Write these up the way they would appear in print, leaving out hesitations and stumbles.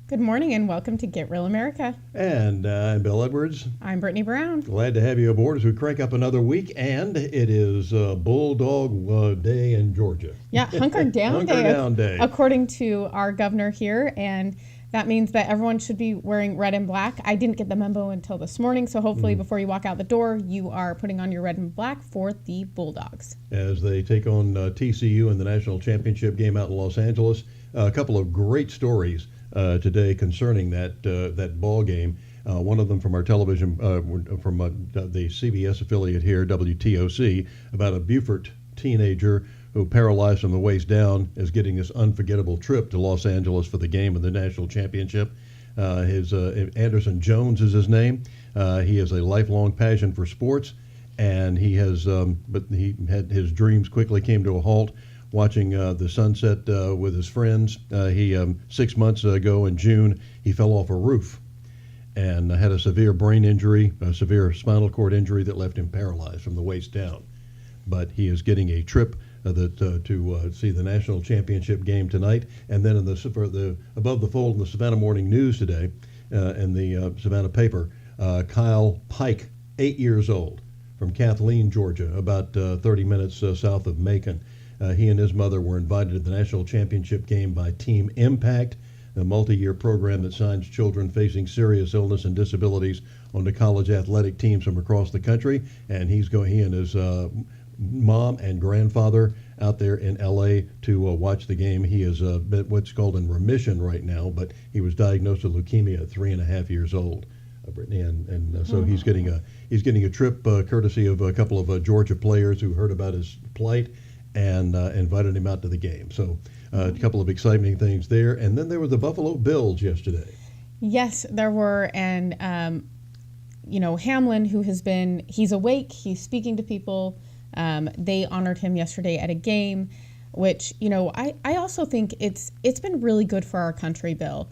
Good morning and welcome to Get Real America. And I'm Bill Edwards. I'm Brittany Brown. Glad to have you aboard as we crank up another week, and it is Bulldog Day in Georgia. Yeah, Hunker Down Day. Hunker Down Day. According to our governor here, and that means that everyone should be wearing red and black. I didn't get the memo until this morning, so hopefully before you walk out the door, you are putting on your red and black for the Bulldogs. As they take on TCU in the national championship game out in Los Angeles. A couple of great stories today concerning that ball game. One of them from our television, from the CBS affiliate here, WTOC, about a Beaufort teenager who, paralyzed from the waist down, is getting this unforgettable trip to Los Angeles for the game of the national championship. Anderson Jones is his name. He has a lifelong passion for sports, and but he had his dreams quickly came to a halt watching the sunset with his friends. 6 months ago in June, he fell off a roof and had a severe brain injury, a severe spinal cord injury that left him paralyzed from the waist down. But he is getting a trip to see the national championship game tonight. And then above the fold in the Savannah Morning News today, in the Savannah paper, Kyle Pike, 8 years old, from Kathleen, Georgia, about 30 minutes south of Macon. He and his mother were invited to the national championship game by Team Impact, a multi-year program that signs children facing serious illness and disabilities onto college athletic teams from across the country. And he and his mom and grandfather out there in LA to watch the game. He is what's called in remission right now, but he was diagnosed with leukemia at 3.5 years old. Brittany, and so he's getting a trip courtesy of a couple of Georgia players who heard about his plight and invited him out to the game. So a couple of exciting things there. And then there were the Buffalo Bills yesterday. Yes, there were. And, Hamlin, he's awake, he's speaking to people. They honored him yesterday at a game, which, I also think it's been really good for our country, Bill.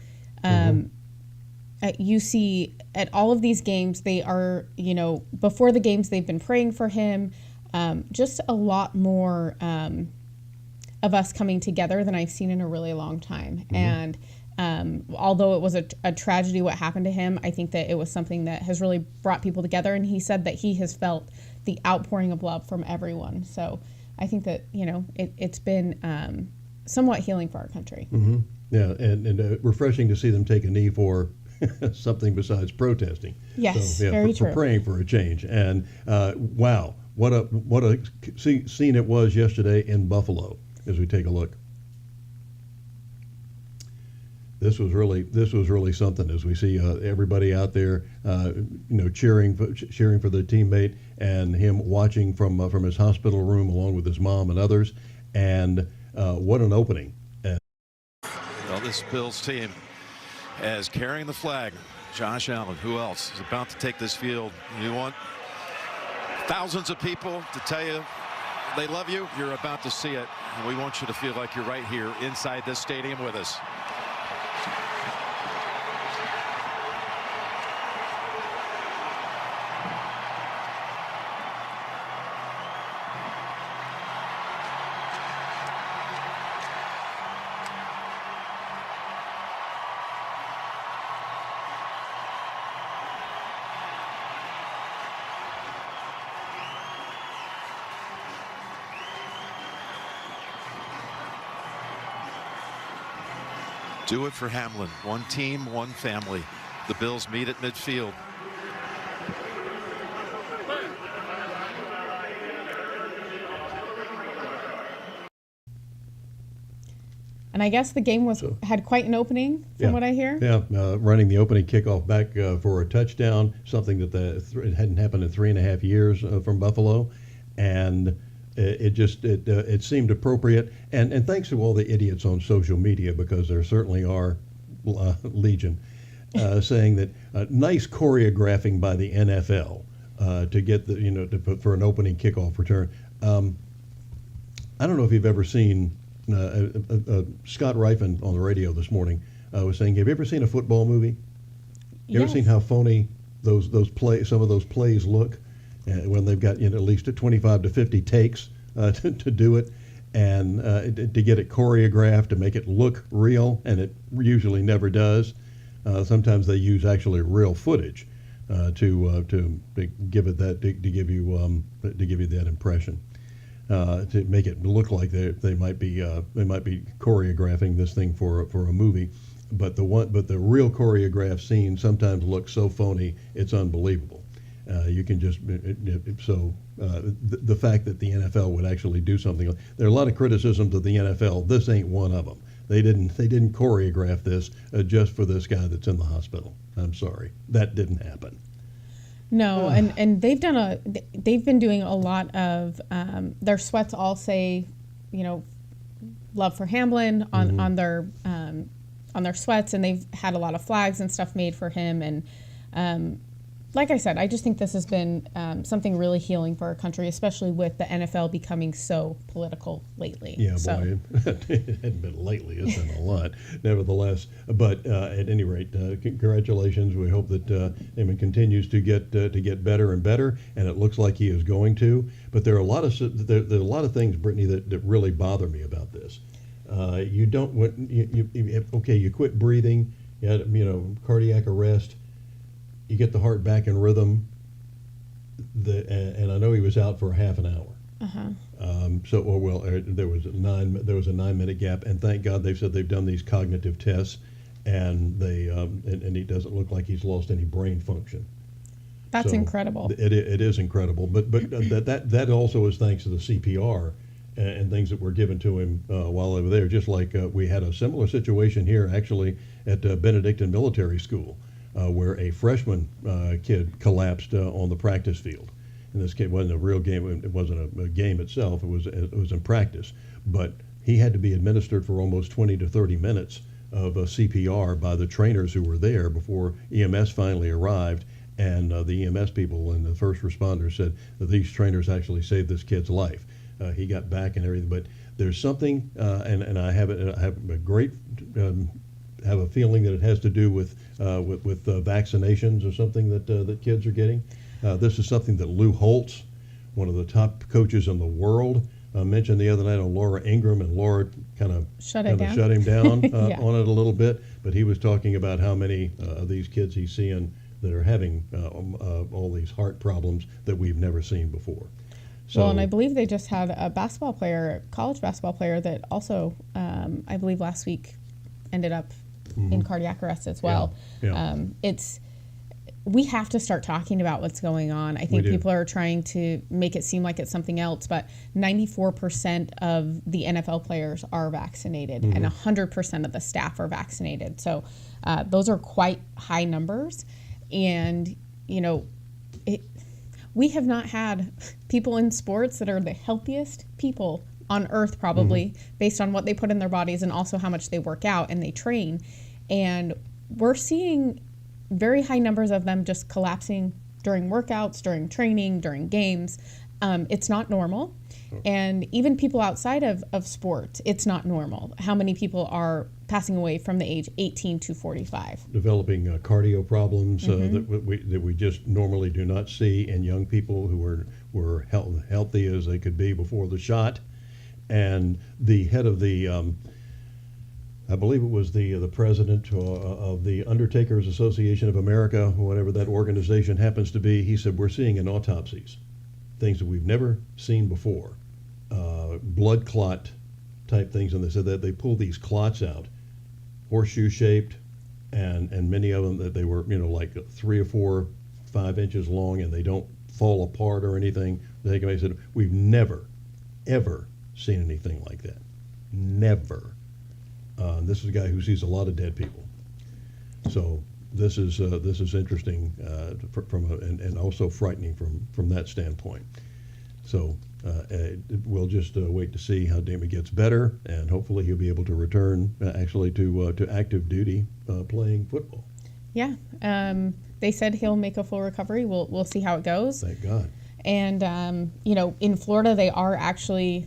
You see at all of these games, they are, before the games, they've been praying for him. Just a lot more of us coming together than I've seen in a really long time. And although it was a tragedy what happened to him, I think that it was something that has really brought people together. And he said that he has felt the outpouring of love from everyone. So I think that, it's been somewhat healing for our country. Mm-hmm. Yeah, and refreshing to see them take a knee for something besides protesting. Yes, so, yeah, very true. For praying for a change. And wow, what a scene it was yesterday in Buffalo as we take a look. This was really something as we see everybody out there, cheering for the teammate, and him watching from his hospital room along with his mom and others. And what an opening! Well, this Bills team as carrying the flag, Josh Allen. Who else is about to take this field? You want thousands of people to tell you they love you. You're about to see it, and we want you to feel like you're right here inside this stadium with us. Do it for Hamlin. One team, one family. The Bills meet at midfield. And I guess the game had quite an opening, from what I hear. Yeah, running the opening kickoff back for a touchdown, something that it hadn't happened in 3.5 years from Buffalo, and it seemed appropriate. And thanks to all the idiots on social media, because there certainly are legion, saying that nice choreographing by the NFL to get for an opening kickoff return. I don't know if you've ever seen. Scott Rifen on the radio this morning was saying, have you ever seen a football movie? You ever seen how phony some of those plays look when they've got at least 25 to 50 takes to do it, and to get it choreographed to make it look real, and it usually never does. Sometimes they use actually real footage to give it that to give you that impression. To make it look like they might be choreographing this thing for a movie, but the real choreographed scenes sometimes look so phony it's unbelievable. You can just the fact that the NFL would actually do something. There are a lot of criticisms of the NFL. This ain't one of them. They didn't choreograph this just for this guy that's in the hospital. I'm sorry, that didn't happen. No, and they've been doing a lot of their sweats all say, love for Hamlin on their sweats, and they've had a lot of flags and stuff made for him. And like I said, I just think this has been something really healing for our country, especially with the NFL becoming so political lately. Yeah, boy, it hadn't been lately. It's been a lot, nevertheless. But at any rate, congratulations. We hope that Damon continues to get better and better, and it looks like he is going to. But there are a lot of things, Brittany, that really bother me about this. You quit breathing. You had, cardiac arrest. You get the heart back in rhythm, and I know he was out for half an hour. There was a 9-minute gap, and thank God they've said they've done these cognitive tests, and and he doesn't look like he's lost any brain function. That's incredible. It is incredible, but that also is thanks to the CPR and things that were given to him while they were there. Just like we had a similar situation here, actually, at Benedictine Military School. Where a freshman kid collapsed on the practice field. And this kid wasn't a real game. It wasn't a game itself. It was in practice. But he had to be administered for almost 20 to 30 minutes of CPR by the trainers who were there before EMS finally arrived. And the EMS people and the first responders said that these trainers actually saved this kid's life. He got back and everything. But there's something, and I have a great. Have a feeling that it has to do with vaccinations or something that kids are getting. This is something that Lou Holtz, one of the top coaches in the world, mentioned the other night on Laura Ingraham, and Laura kind of shut him down yeah. on it a little bit. But he was talking about how many of these kids he's seeing that are having all these heart problems that we've never seen before. So, well, and I believe they just had a college basketball player that also, I believe last week, ended up in cardiac arrest as well. Yeah. We have to start talking about what's going on. I think people are trying to make it seem like it's something else, but 94% of the NFL players are vaccinated and 100% of the staff are vaccinated. So those are quite high numbers. And, we have not had people in sports that are the healthiest people on earth, probably, based on what they put in their bodies and also how much they work out and they train. And we're seeing very high numbers of them just collapsing during workouts, during training, during games. It's not normal. And even people outside of sport, it's not normal how many people are passing away from the age 18 to 45. Developing cardio problems that we just normally do not see in young people who were healthy as they could be before the shot. And the head of the I believe it was the president of the Undertakers Association of America, whatever that organization happens to be. He said, we're seeing in autopsies things that we've never seen before, blood clot type things. And they said that they pulled these clots out, horseshoe shaped, and many of them that they were, like 3 or 4, 5 inches long, and they don't fall apart or anything. They said, we've never, ever seen anything like that. Never. This is a guy who sees a lot of dead people. So this is interesting and also frightening from that standpoint. So we'll just wait to see how Damon gets better, and hopefully he'll be able to return actually to active duty playing football. Yeah, they said he'll make a full recovery. We'll see how it goes. Thank God. And in Florida, they are actually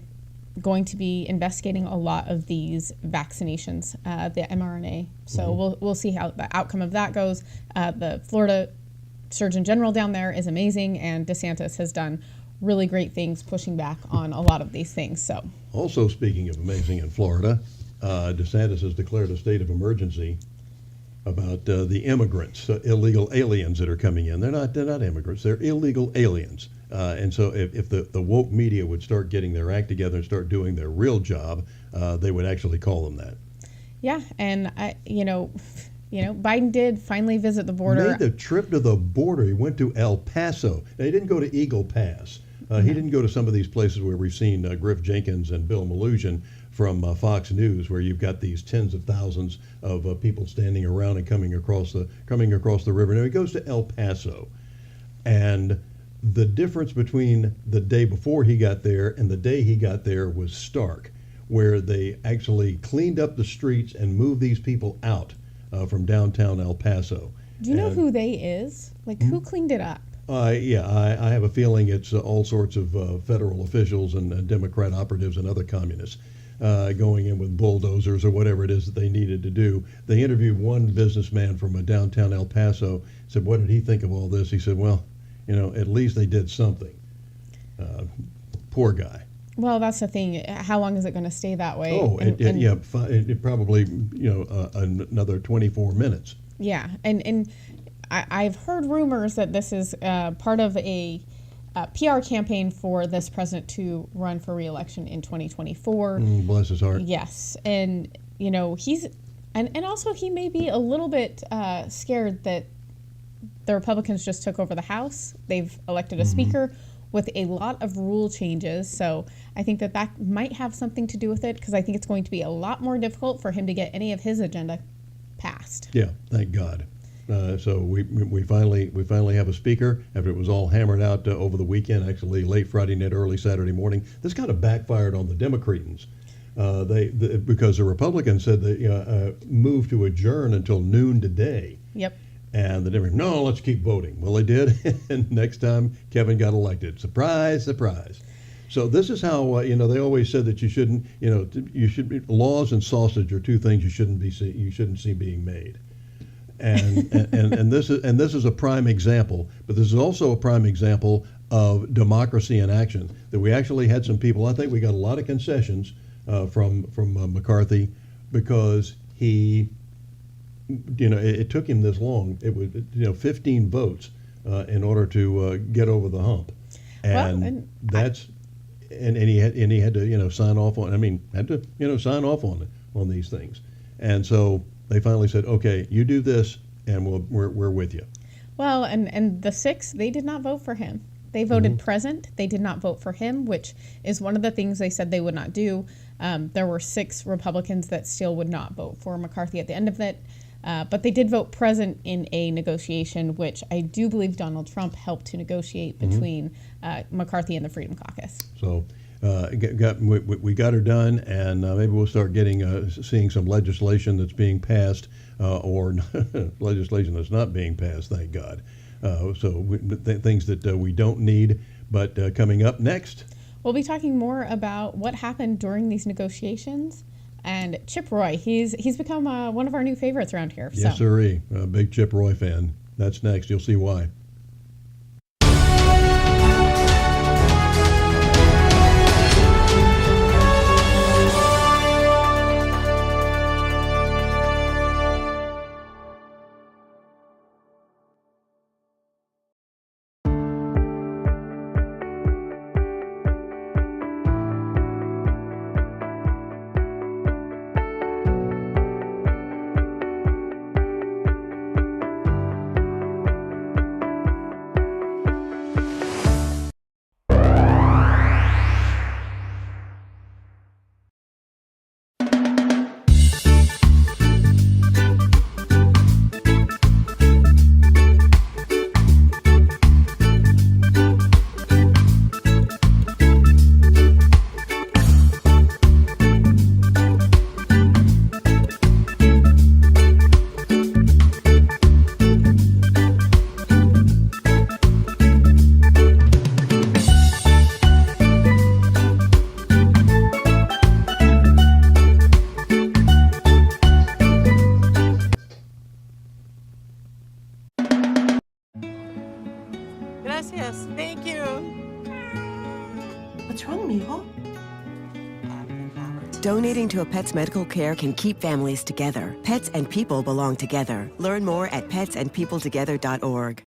going to be investigating a lot of these vaccinations, the mRNA. So we'll see how the outcome of that goes. The Florida Surgeon General down there is amazing, and DeSantis has done really great things pushing back on a lot of these things. So, also speaking of amazing in Florida, DeSantis has declared a state of emergency about the immigrants, illegal aliens that are coming in. They're not immigrants. They're illegal aliens. And so if the woke media would start getting their act together and start doing their real job, they would actually call them that. Yeah, and Biden did finally visit the border. Made the trip to the border. He went to El Paso. Now, he didn't go to Eagle Pass. He didn't go to some of these places where we've seen Griff Jenkins and Bill Malugin from Fox News, where you've got these tens of thousands of people standing around and coming across the river. Now he goes to El Paso, and the difference between the day before he got there and the day he got there was stark, where they actually cleaned up the streets and moved these people out from downtown El Paso. Do you know who they is? Like, who cleaned it up? Yeah, I have a feeling it's all sorts of federal officials and Democrat operatives and other communists going in with bulldozers or whatever it is that they needed to do. They interviewed one businessman from downtown El Paso, said, what did he think of all this? He said, well, at least they did something. Poor guy. Well, that's the thing. How long is it going to stay that way? Oh, it probably, another 24 minutes. Yeah, and I've heard rumors that this is part of a PR campaign for this president to run for re-election in 2024. Bless his heart. Yes, and he's and also he may be a little bit scared that the Republicans just took over the House. They've elected a speaker with a lot of rule changes, so I think that might have something to do with it, because I think it's going to be a lot more difficult for him to get any of his agenda passed. Yeah, thank God. So we finally have a speaker after it was all hammered out over the weekend, actually late Friday night, early Saturday morning. This kind of backfired on the Democrats. Because the Republicans said they moved to adjourn until noon today. Yep. And the Democrats, no, let's keep voting. Well, they did, and next time Kevin got elected. Surprise, surprise. So this is how they always said that you shouldn't, laws and sausage are two things you shouldn't see being made. And this is a prime example, but this is also a prime example of democracy in action. That we actually had some people. I think we got a lot of concessions from McCarthy, because he, it took him this long. It was 15 votes in order to get over the hump, and he had to sign off on. Sign off on these things, and so they finally said, okay, you do this, and we're with you. Well, and the 6, they did not vote for him. They voted present. They did not vote for him, which is one of the things they said they would not do. There were 6 Republicans that still would not vote for McCarthy at the end of it. But they did vote present in a negotiation, which I do believe Donald Trump helped to negotiate between McCarthy and the Freedom Caucus. So we got her done, and maybe we'll start seeing some legislation that's being passed or legislation that's not being passed, thank God. Things that we don't need. But coming up next, we'll be talking more about what happened during these negotiations. And Chip Roy, he's become one of our new favorites around here. Yes, sirree. A big Chip Roy fan. That's next. You'll see why. Donating to a pet's medical care can keep families together. Pets and people belong together. Learn more at petsandpeopletogether.org.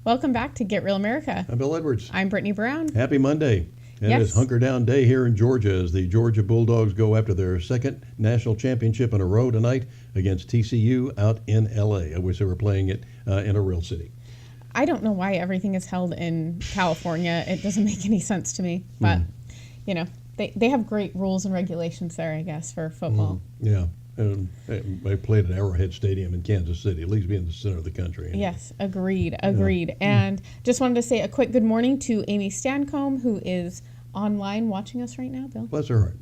Welcome back to Get Real America. I'm Bill Edwards. I'm Brittany Brown. Happy Monday. And Yes. it's Hunker Down Day here in Georgia as the Georgia Bulldogs go after their second national championship in a row tonight against TCU out in L.A. I wish they were playing it in a real city. I don't know why everything is held in California. It doesn't make any sense to me. But, you know, they have great rules and regulations there, I guess, for football. Yeah. They played at Arrowhead Stadium in Kansas City, at least be in the center of the country. Anyway. Yes, agreed. And just wanted to say a quick good morning to Amy Stancombe, who is online watching us right now, Bill. Bless her heart.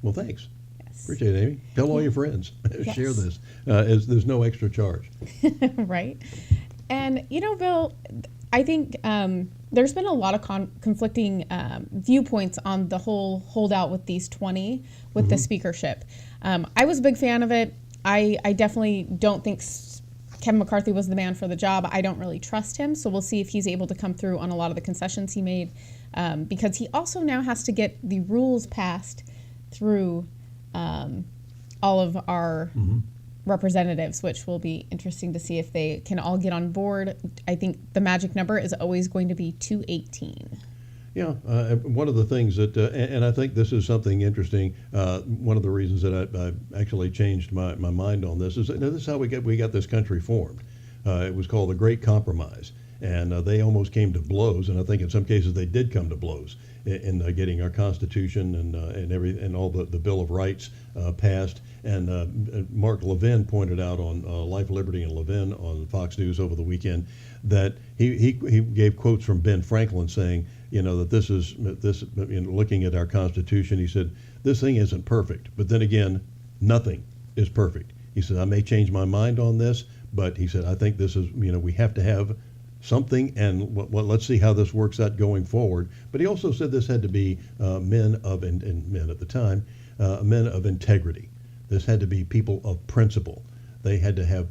Well, thanks. Yes. Appreciate it, Amy. Tell all your friends. Yes. Share this. There's no extra charge. Right. And, you know, Bill, I think there's been a lot of conflicting viewpoints on the whole holdout with these 20 with the speakership. I was a big fan of it. I definitely don't think Kevin McCarthy was the man for the job. I don't really trust him. So we'll see if he's able to come through on a lot of the concessions he made, because he also now has to get the rules passed through all of our representatives, which will be interesting to see if they can all get on board. I think the magic number is always going to be 218. Yeah, one of the things that, and I think this is something interesting, one of the reasons that I actually changed my mind on this is that this is how we got this country formed. It was called the Great Compromise, and they almost came to blows, and I think in some cases they did come to blows in getting our Constitution and all the Bill of Rights passed. And Mark Levin pointed out on Life, Liberty, and Levin on Fox News over the weekend that he gave quotes from Ben Franklin saying, you know, that this looking at our Constitution, he said, this thing isn't perfect. But then again, nothing is perfect. He said, I may change my mind on this, but he said, I think this is, you know, we have to have something, and let's see how this works out going forward. But he also said this had to be men of integrity. This had to be people of principle. They had to have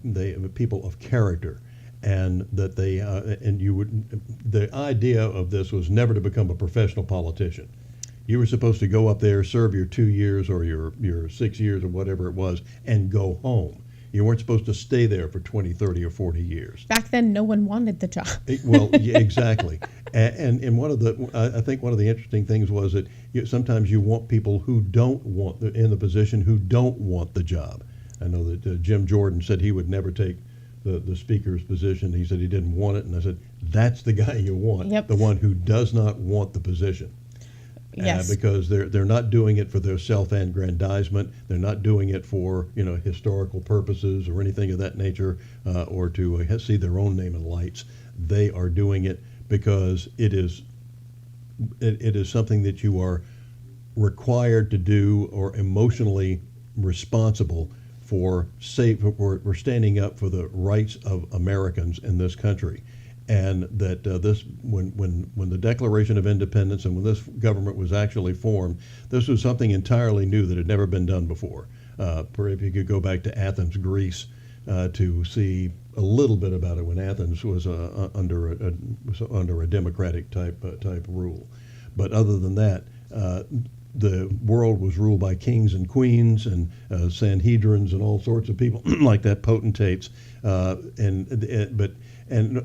people of character, and that the idea of this was never to become a professional politician. You were supposed to go up there, serve your 2 years or your 6 years or whatever it was, and go home. You weren't supposed to stay there for 20, 30, or 40 years. Back then, no one wanted the job. Well, yeah, exactly. And I think one of the interesting things was that sometimes you want people who don't want in the position who don't want the job. I know that Jim Jordan said he would never take the speaker's position. He said he didn't want it, and I said that's the guy you want, the one who does not want the position. Yes. Because they're not doing it for their self-aggrandizement. They're not doing it for historical purposes or anything of that nature, or to see their own name in lights. They are doing it because it is something that you are required to do or emotionally responsible for standing up for the rights of Americans in this country. And that when the Declaration of Independence and when this government was actually formed, this was something entirely new that had never been done before. If you could go back to Athens, Greece, to see a little bit about it when Athens was under a democratic type rule. But other than that, the world was ruled by kings and queens and Sanhedrins and all sorts of people like that, potentates, And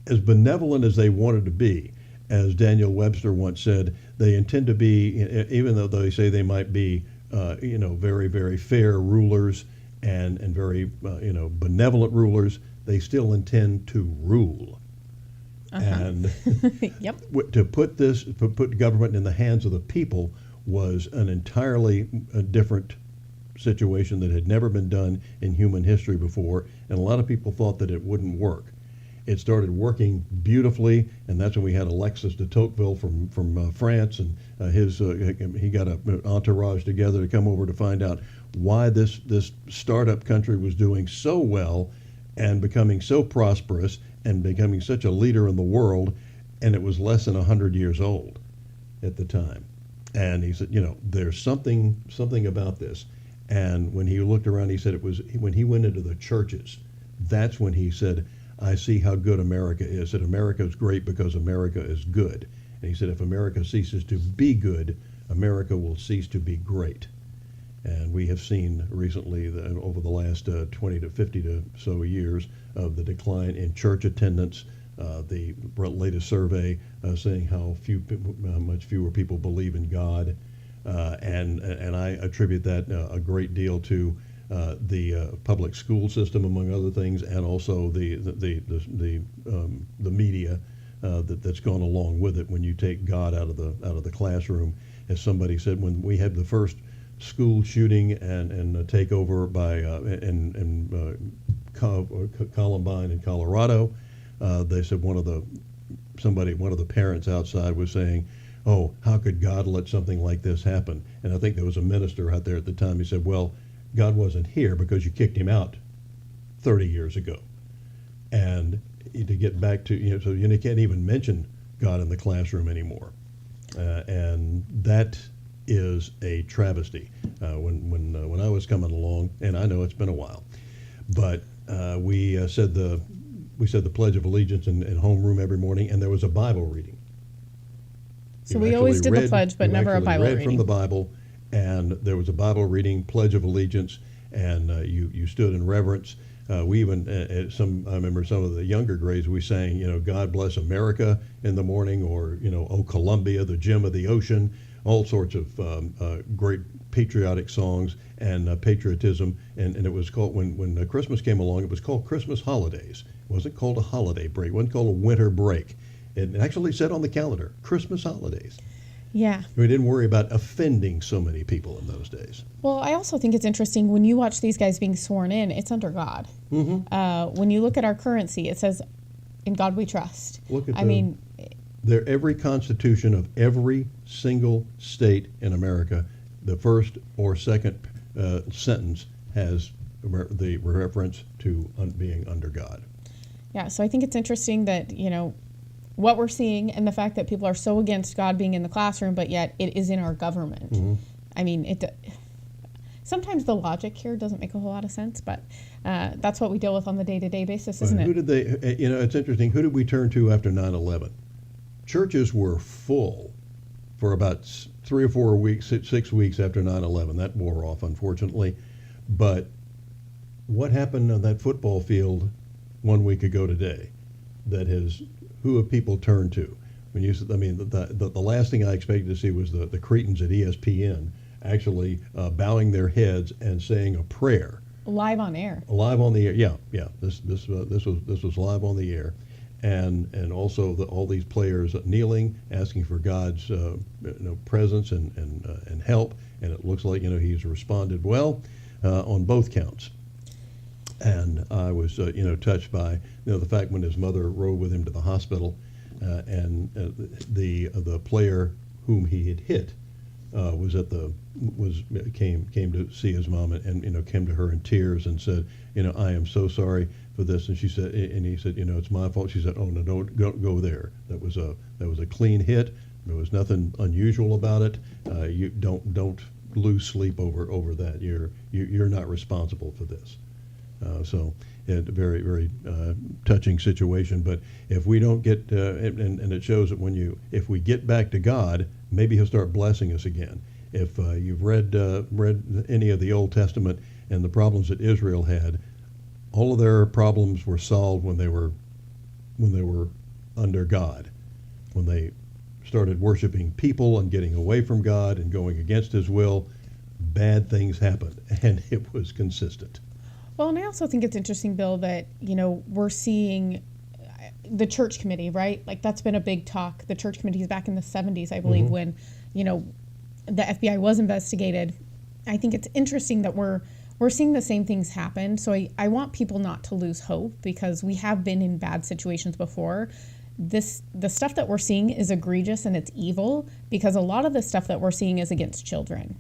as benevolent as they wanted to be, as Daniel Webster once said, they intend to be, even though they say they might be, very, very fair rulers and very, benevolent rulers, they still intend to rule. And to put government in the hands of the people was an entirely different situation that had never been done in human history before, and a lot of people thought that it wouldn't work. It started working beautifully, and that's when we had Alexis de Tocqueville from France, and he got an entourage together to come over to find out why this startup country was doing so well and becoming so prosperous and becoming such a leader in the world, and it was less than 100 years old at the time. And he said, there's something about this. And when he looked around, he said it was when he went into the churches, that's when he said, I see how good America is. That America is great because America is good. And he said, if America ceases to be good, America will cease to be great. And we have seen recently, over the last 20 to 50 to so years, of the decline in church attendance. The latest survey saying how much fewer people believe in God, and I attribute that a great deal to the public school system, among other things, and also the media that's gone along with it. When you take God out of the classroom, as somebody said, when we had the first school shooting and takeover by Columbine in Colorado, they said one of the parents outside was saying, "Oh, how could God let something like this happen?" And I think there was a minister out there at the time. He said, "Well, God wasn't here because you kicked him out 30 years ago." And to get back to, so you can't even mention God in the classroom anymore, and that is a travesty. When I was coming along, and I know it's been a while, but we said the Pledge of Allegiance in homeroom every morning, and there was a Bible reading. So we always did the pledge, but never a Bible read reading. From the Bible, and there was a Bible reading, Pledge of Allegiance, and you stood in reverence. We even I remember some of the younger grades, we sang, God Bless America in the morning, or Oh Columbia, the gem of the ocean, all sorts of great patriotic songs and patriotism. And it was called, when Christmas came along, it was called Christmas Holidays. It wasn't called a holiday break. It wasn't called a winter break. It actually said on the calendar, Christmas Holidays. Yeah. We didn't worry about offending so many people in those days. Well, I also think it's interesting when you watch these guys being sworn in, it's under God. Mm-hmm. When you look at our currency, it says, "In God we trust." Look at every constitution of every single state in America, the first or second sentence has the reference to being under God. Yeah, so I think it's interesting that, what we're seeing and the fact that people are so against God being in the classroom, but yet it is in our government. Mm-hmm. I mean, sometimes the logic here doesn't make a whole lot of sense, but that's what we deal with on the day-to-day basis, isn't it? Who did they, it's interesting, who did we turn to after 9/11? Churches were full for about 3 or 4 weeks, 6 weeks after 9/11. That wore off, unfortunately. But what happened on that football field 1 week ago today? Who have people turned to? When you, the last thing I expected to see was the cretins at ESPN actually bowing their heads and saying a prayer. Live on air. Live on the air, yeah. This was live on the air, and also all these players kneeling, asking for God's presence and help, and it looks like he's responded well on both counts. And I was, touched by, the fact when his mother rode with him to the hospital, and the player whom he had hit came to see his mom, and came to her in tears and said, I am so sorry for this. And she said, and he said, it's my fault. She said, oh no, don't go there. That was a clean hit. There was nothing unusual about it. You don't lose sleep over that. You're not responsible for this. So a very, very touching situation. But if we don't get, and it shows that if we get back to God, maybe He'll start blessing us again. If you've read any of the Old Testament and the problems that Israel had, all of their problems were solved when they were under God. When they started worshiping people and getting away from God and going against His will, bad things happened, and it was consistent. Well, and I also think it's interesting, Bill, that, we're seeing the church committee, right? Like, that's been a big talk. The church committee is back in the 70s, I believe, mm-hmm. when, the FBI was investigated. I think it's interesting that we're seeing the same things happen. So I want people not to lose hope, because we have been in bad situations before. The stuff that we're seeing is egregious and it's evil, because a lot of the stuff that we're seeing is against children.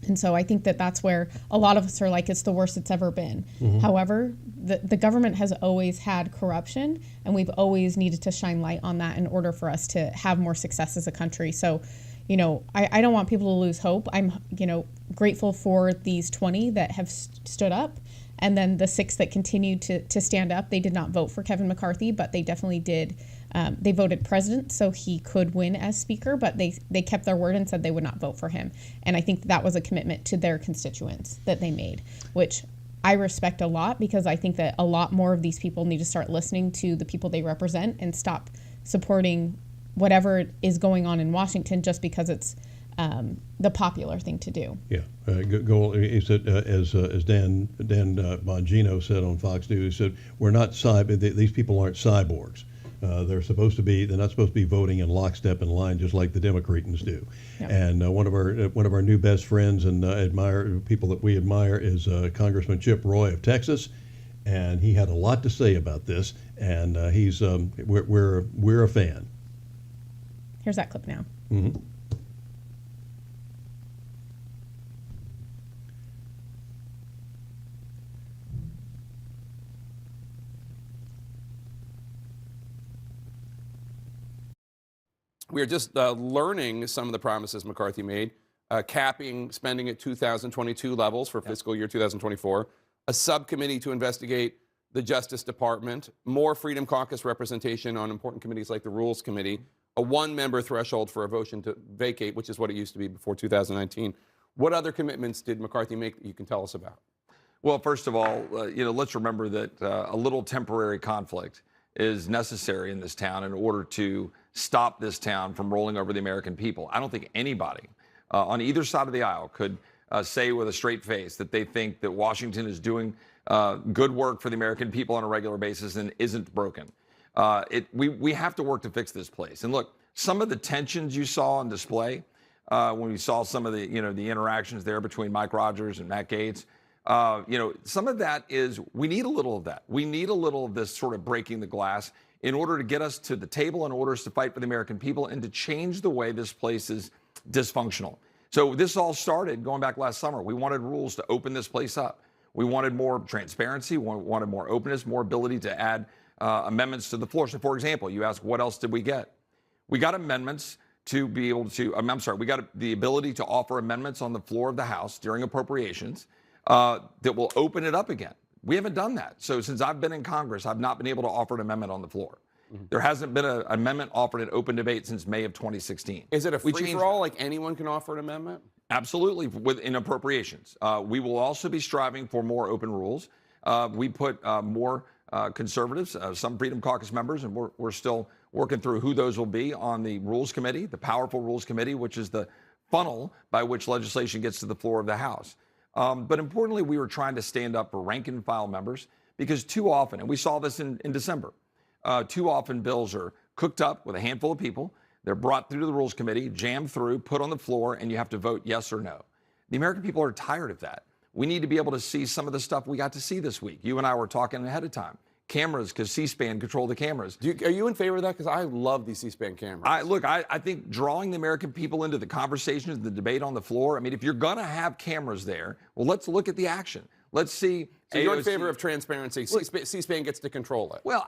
And so I think that's where a lot of us are like, it's the worst it's ever been. Mm-hmm. However, the government has always had corruption, and we've always needed to shine light on that in order for us to have more success as a country. So, I don't want people to lose hope. I'm, grateful for these 20 that have stood up. And then the 6 that continued to stand up, they did not vote for Kevin McCarthy, but they definitely did. They voted president so he could win as speaker, but they kept their word and said they would not vote for him. And I think that was a commitment to their constituents that they made, which I respect a lot, because I think that a lot more of these people need to start listening to the people they represent and stop supporting whatever is going on in Washington just because it's the popular thing to do. Yeah, he said, as Dan Bongino said on Fox News, he said, "We're not these people aren't cyborgs. They're not supposed to be voting in lockstep in line just like the Democrats do." Yep. And one of our new best friends and people that we admire is Congressman Chip Roy of Texas, and he had a lot to say about this. And we're a fan. Here's that clip now. Mm-hmm. We are just learning some of the promises McCarthy made, capping spending at 2022 levels for fiscal year 2024, a subcommittee to investigate the Justice Department, more Freedom Caucus representation on important committees like the Rules Committee, a 1-member threshold for a motion to vacate, which is what it used to be before 2019. What other commitments did McCarthy make that you can tell us about? Well, first of all, let's remember that a little temporary conflict is necessary in this town in order to stop this town from rolling over the American people. I don't think anybody on either side of the aisle could say with a straight face that they think that Washington is doing good work for the American people on a regular basis and isn't broken. We have to work to fix this place. And look, some of the tensions you saw on display when we saw some of the the interactions there between Mike Rogers and Matt Gaetz. Some of that is, we need a little of that. We need a little of this sort of breaking the glass in order to get us to the table, in order to fight for the American people and to change the way this place is dysfunctional. So this all started going back last summer. We wanted rules to open this place up. We wanted more transparency. We wanted more openness, more ability to add amendments to the floor. So, for example, you ask, what else did we get? We got amendments to be able to, we got the ability to offer amendments on the floor of the House during appropriations that will open it up again. We haven't done that. So since I've been in Congress, I've not been able to offer an amendment on the floor. Mm-hmm. There hasn't been an amendment offered in open debate since May of 2016. Is it a free-for-all, like anyone can offer an amendment? Absolutely, within appropriations. We will also be striving for more open rules. We put more conservatives, some Freedom Caucus members, and we're still working through who those will be on the Rules Committee, the powerful Rules Committee, which is the funnel by which legislation gets to the floor of the House. But importantly, we were trying to stand up for rank and file members, because too often, and we saw this in December, too often bills are cooked up with a handful of people. They're brought through to the Rules Committee, jammed through, put on the floor, and you have to vote yes or no. The American people are tired of that. We need to be able to see some of the stuff we got to see this week. You and I were talking ahead of time. Cameras, because C-SPAN control the cameras. Are you in favor of that? Because I love these C-SPAN cameras. I think drawing the American people into the conversations, the debate on the floor. I mean, if you're going to have cameras there, well, let's look at the action. Let's see. So you're in favor of transparency. C-SPAN gets to control it. Well,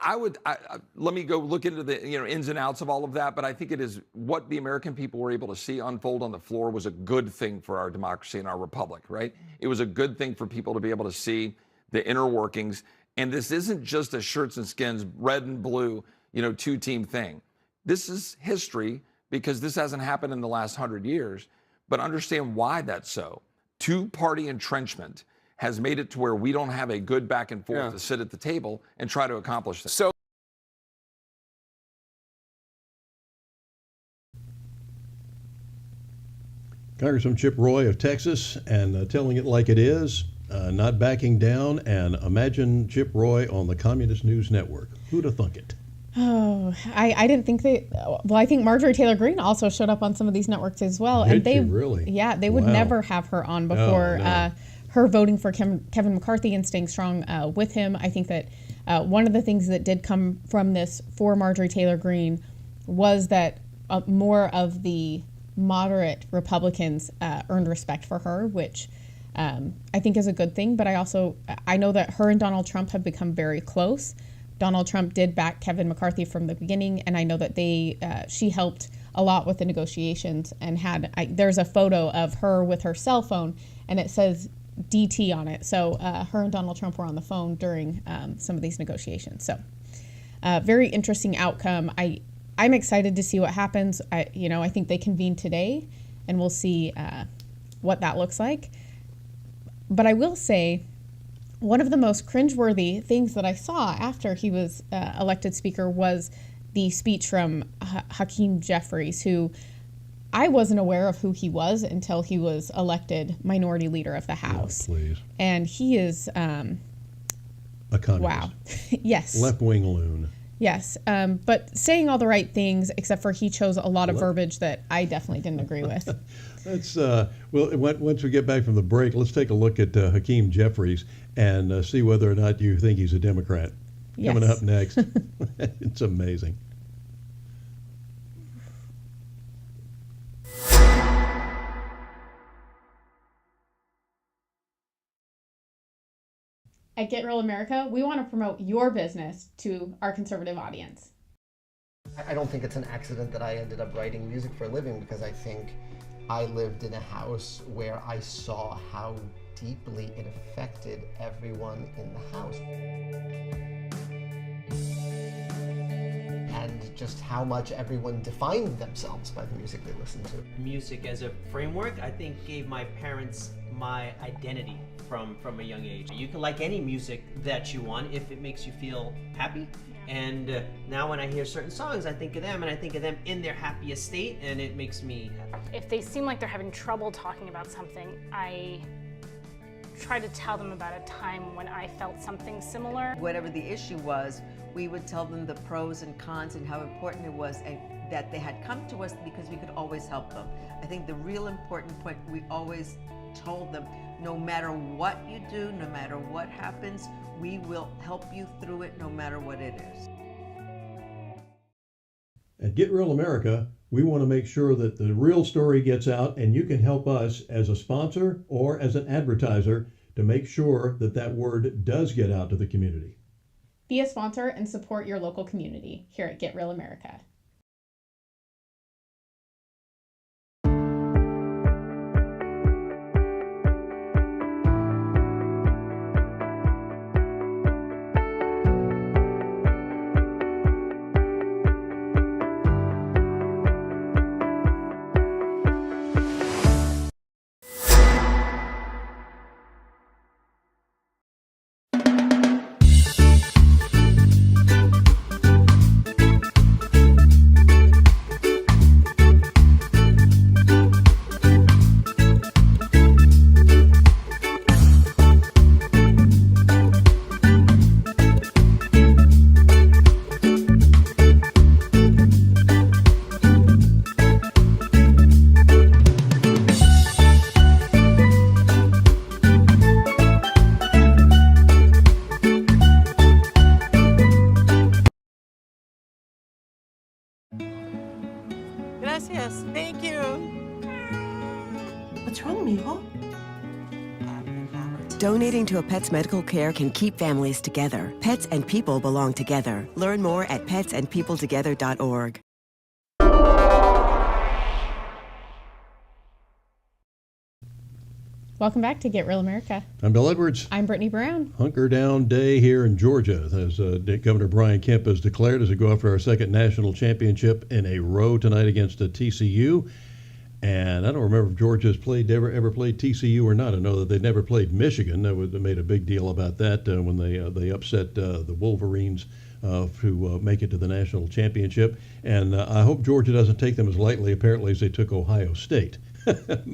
let me go look into the ins and outs of all of that. But I think it is what the American people were able to see unfold on the floor was a good thing for our democracy and our republic, right? It was a good thing for people to be able to see the inner workings. And this isn't just a shirts and skins, red and blue, two-team thing. This is history, because this hasn't happened in the last 100 years. But understand why that's so. Two-party entrenchment has made it to where we don't have a good back and forth to sit at the table and try to accomplish this. So Congressman Chip Roy of Texas, and telling it like it is, not backing down, and imagine Chip Roy on the Communist News Network. Who'd have thunk it? Oh, I didn't think I think Marjorie Taylor Greene also showed up on some of these networks as well. Did she really? Yeah, they would never have her on before. No. Her voting for Kevin McCarthy and staying strong with him. I think that one of the things that did come from this for Marjorie Taylor Greene was that more of the moderate Republicans earned respect for her, which I think is a good thing. But I know that her and Donald Trump have become very close. Donald Trump did back Kevin McCarthy from the beginning, and I know that she helped a lot with the negotiations, and there's a photo of her with her cell phone, and it says DT on it. So her and Donald Trump were on the phone during some of these negotiations. So very interesting outcome. I'm excited to see what happens. I think they convene today, and we'll see what that looks like. But I will say, one of the most cringeworthy things that I saw after he was elected speaker was the speech from Hakeem Jeffries, who I wasn't aware of who he was until he was elected minority leader of the House. Oh, please. And he is a communist. Wow. Yes. Left-wing loon. Yes, but saying all the right things, except for he chose a lot of verbiage that I definitely didn't agree with. Let's once we get back from the break, let's take a look at Hakeem Jeffries and see whether or not you think he's a Democrat. Yes. Coming up next. It's amazing. At Get Real America, we want to promote your business to our conservative audience. I don't think it's an accident that I ended up writing music for a living, because I think I lived in a house where I saw how deeply it affected everyone in the house. And just how much everyone defined themselves by the music they listened to. Music as a framework, I think, gave my parents my identity from a young age. You can like any music that you want if it makes you feel happy. And now when I hear certain songs, I think of them, and I think of them in their happiest state, and it makes me happy. If they seem like they're having trouble talking about something, I try to tell them about a time when I felt something similar. Whatever the issue was, we would tell them the pros and cons and how important it was, and that they had come to us because we could always help them. I think the real important point, we always told them, no matter what you do, no matter what happens, we will help you through it no matter what it is. At Get Real America, we want to make sure that the real story gets out, and you can help us as a sponsor or as an advertiser to make sure that that word does get out to the community. Be a sponsor and support your local community here at Get Real America. Gracias. Thank you. What's wrong, mijo? Donating to a pet's medical care can keep families together. Pets and people belong together. Learn more at petsandpeopletogether.org. Welcome back to Get Real America. I'm Bill Edwards. I'm Brittany Brown. Hunker down day here in Georgia, as Governor Brian Kemp has declared, as we go after our second national championship in a row tonight against TCU. And I don't remember if Georgia's ever played TCU or not. I know that they never played Michigan. They made a big deal about that when they upset the Wolverines to make it to the national championship. And I hope Georgia doesn't take them as lightly, apparently, as they took Ohio State.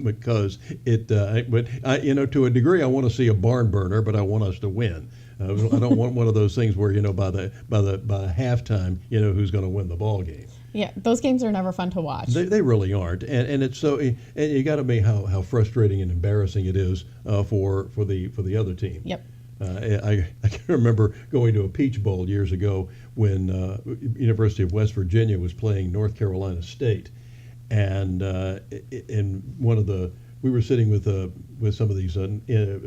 Because to a degree, I want to see a barn burner, but I want us to win. I don't want one of those things where by halftime, who's going to win the ball game. Yeah, those games are never fun to watch. They really aren't, and it's so. And you got to be how frustrating and embarrassing it is for the other team. Yep. I can remember going to a Peach Bowl years ago when University of West Virginia was playing North Carolina State, and in we were sitting with some of these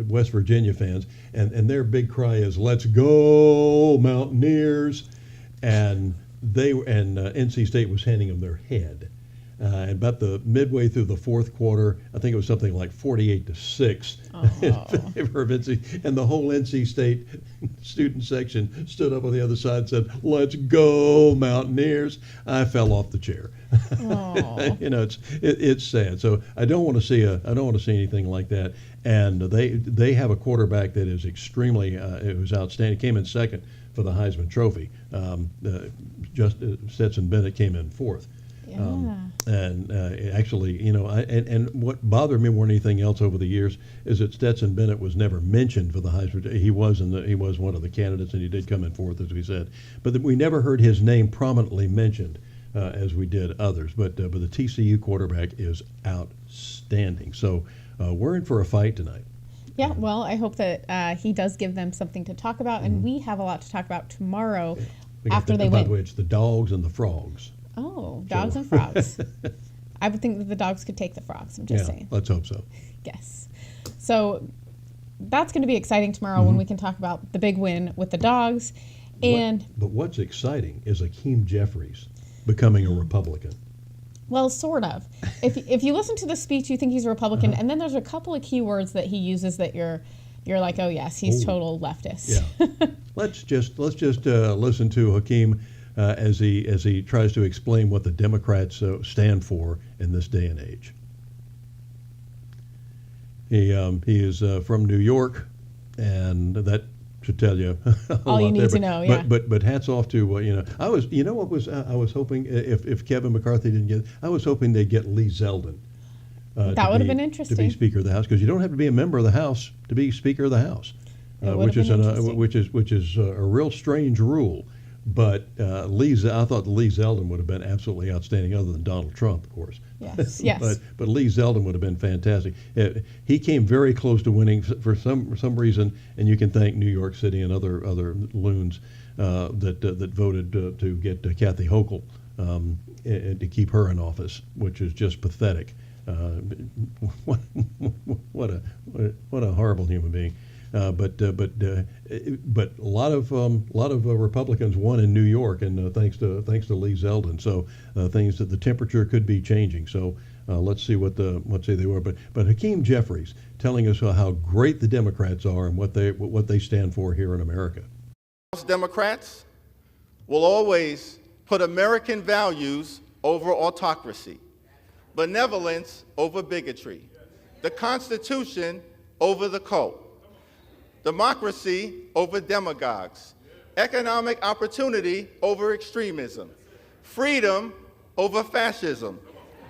West Virginia fans, and their big cry is "Let's go Mountaineers!" and NC State was handing them their head. And about the midway through the fourth quarter, I think it was something like 48-6 in favor of NC. And the whole NC State student section stood up on the other side and said, "Let's go, Mountaineers!" I fell off the chair. You know, it's sad. So I don't want to see anything like that. And they have a quarterback that is extremely it was outstanding. Came in second for the Heisman Trophy. Stetson Bennett came in fourth. Yeah. Actually, you know, and what bothered me more than anything else over the years is that Stetson Bennett was never mentioned for the Heisman. He was one of the candidates, and he did come in fourth, as we said. But we never heard his name prominently mentioned as we did others. But the TCU quarterback is outstanding. So we're in for a fight tonight. Yeah, well, I hope that he does give them something to talk about, and we have a lot to talk about tomorrow after they win. By the way, it's the dogs and the frogs. Oh, dogs and frogs. I would think that the dogs could take the frogs. I'm just saying. Let's hope so. Yes. So that's going to be exciting tomorrow when we can talk about the big win with the dogs. But what's exciting is Hakeem Jeffries becoming a Republican. Well, sort of. If you listen to the speech, you think he's a Republican, and then there's a couple of keywords that he uses that you're like, oh yes, he's total leftist. Yeah. Let's just listen to Hakeem as he tries to explain what the Democrats stand for in this day and age. He is from New York, and that should tell you all you need to know. Yeah. But hats off to I was hoping if Kevin McCarthy didn't get, I was hoping they'd get Lee Zeldin. That would have been interesting to be Speaker of the House, because you don't have to be a member of the House to be Speaker of the House, which is a real strange rule. But I thought Lee Zeldin would have been absolutely outstanding, other than Donald Trump, of course. Yes, yes. But Lee Zeldin would have been fantastic. He came very close to winning for some reason, and you can thank New York City and other loons that voted to get Kathy Hochul to keep her in office, which is just pathetic. What a horrible human being. But a lot of Republicans won in New York, and thanks to Lee Zeldin. So things that the temperature could be changing. So let's see what they were. But Hakeem Jeffries telling us how great the Democrats are and what they stand for here in America. Democrats will always put American values over autocracy, benevolence over bigotry, the Constitution over the cult, democracy over demagogues, economic opportunity over extremism, freedom over fascism,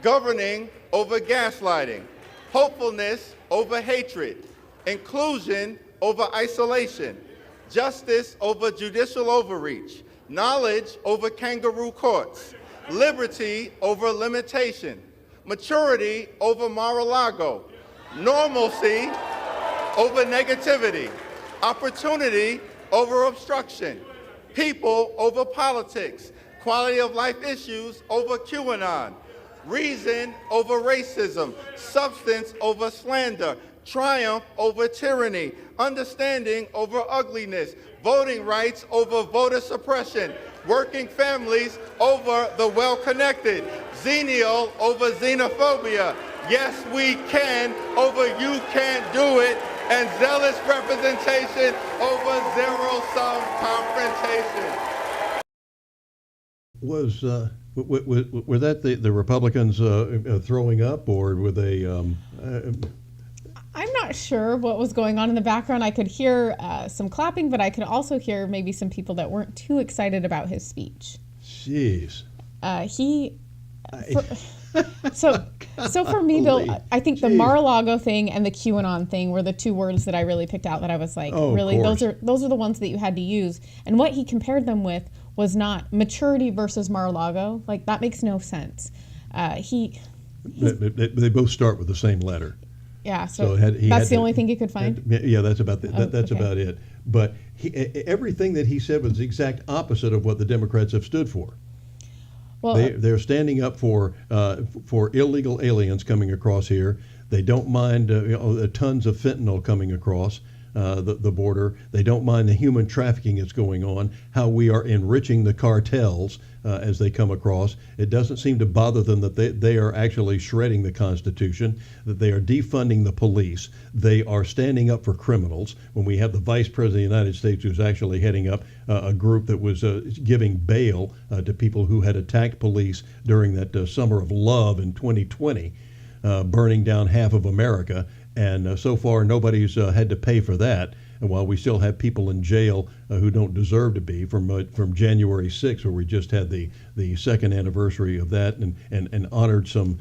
governing over gaslighting, hopefulness over hatred, inclusion over isolation, justice over judicial overreach, knowledge over kangaroo courts, liberty over limitation, maturity over Mar-a-Lago, normalcy over negativity, opportunity over obstruction, people over politics, quality of life issues over QAnon, reason over racism, substance over slander, triumph over tyranny, understanding over ugliness, voting rights over voter suppression, working families over the well-connected, xenial over xenophobia, yes we can over you can't do it, and zealous representation over zero-sum confrontation. Were that the Republicans throwing up, or were they? I'm not sure what was going on in the background. I could hear some clapping, but I could also hear maybe some people that weren't too excited about his speech. Jeez. So for me, Bill, I think the Mar-a-Lago thing and the QAnon thing were the two words that I really picked out, that I was like, really, those are the ones that you had to use. And what he compared them with was not maturity versus Mar-a-Lago. Like, that makes no sense. They both start with the same letter. Yeah, so that's the only thing you could find? That's about about it. But everything that he said was the exact opposite of what the Democrats have stood for. Well, they're standing up for illegal aliens coming across here. They don't mind tons of fentanyl coming across. the border. They don't mind the human trafficking that's going on, how we are enriching the cartels as they come across. It doesn't seem to bother them that they are actually shredding the Constitution, that they are defunding the police. They are standing up for criminals. When we have the Vice President of the United States who's actually heading up a group that was giving bail to people who had attacked police during that summer of love in 2020, burning down half of America. And so far, nobody's had to pay for that. And while we still have people in jail who don't deserve to be, from January 6th, where we just had the second anniversary of that, and honored some